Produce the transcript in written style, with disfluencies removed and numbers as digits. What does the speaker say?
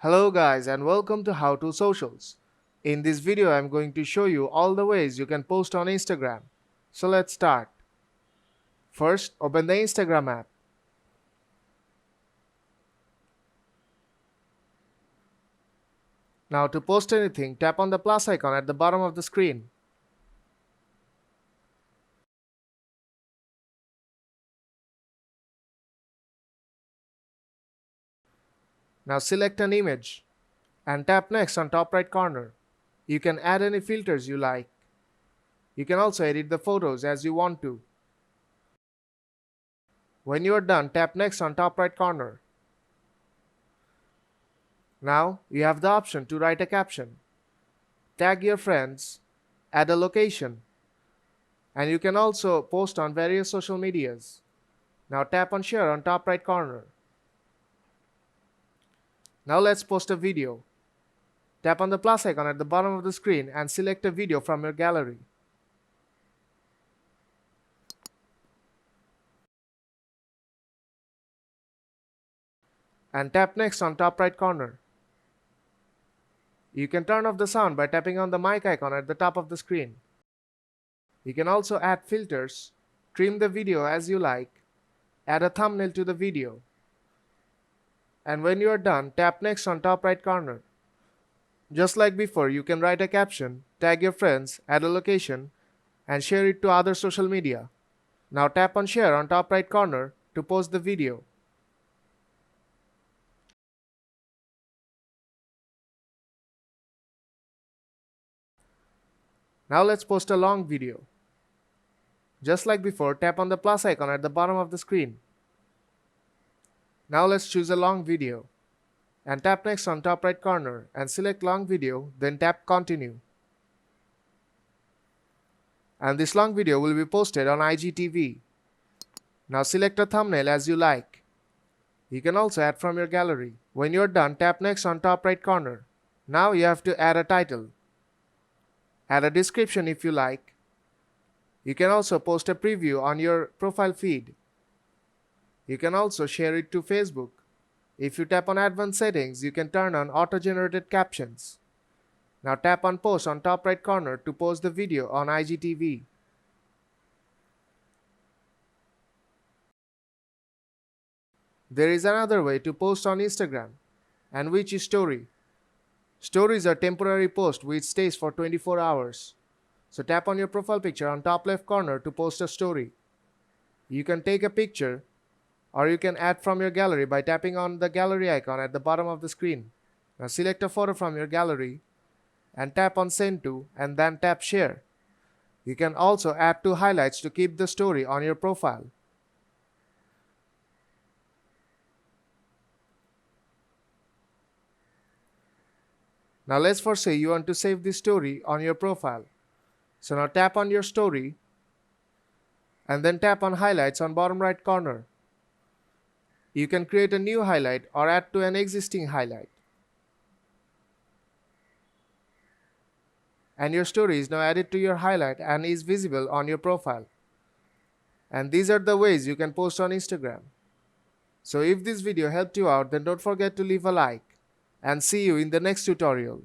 Hello guys and welcome to How to Socials. In this video I'm going to show you all the ways you can post on Instagram. So let's start. First, open the Instagram app. Now to post anything, tap on the plus icon at the bottom of the screen. Now select an image and tap next on top right corner. You can add any filters you like. You can also edit the photos as you want to. When you are done, tap next on top right corner. Now you have the option to write a caption, tag your friends, add a location, and you can also post on various social medias. Now tap on share on top right corner. Now let's post a video. Tap on the plus icon at the bottom of the screen and select a video from your gallery. And tap next on top right corner. You can turn off the sound by tapping on the mic icon at the top of the screen. You can also add filters, trim the video as you like, add a thumbnail to the video. And when you are done, tap next on top right corner. Just like before, you can write a caption, tag your friends, add a location, and share it to other social media. Now tap on share on top right corner to post the video. Now let's post a long video. Just like before, tap on the plus icon at the bottom of the screen. Now let's choose a long video and tap next on top right corner and select long video, then tap continue. And this long video will be posted on IGTV. Now select a thumbnail as you like. You can also add from your gallery. When you're done, tap next on top right corner. Now you have to add a title. Add a description if you like. You can also post a preview on your profile feed. You can also share it to Facebook. If you tap on advanced settings, you can turn on auto-generated captions. Now tap on post on top right corner to post the video on IGTV. There is another way to post on Instagram, and which is story. Stories are temporary posts which stays for 24 hours. So tap on your profile picture on top left corner to post a story. You can take a picture or you can add from your gallery by tapping on the gallery icon at the bottom of the screen. Now select a photo from your gallery and tap on send to and then tap share. You can also add two highlights to keep the story on your profile. Now let's say you want to save this story on your profile. So now tap on your story and then tap on highlights on bottom right corner. You can create a new highlight or add to an existing highlight. And your story is now added to your highlight and is visible on your profile. And these are the ways you can post on Instagram. So if this video helped you out, then don't forget to leave a like and see you in the next tutorial.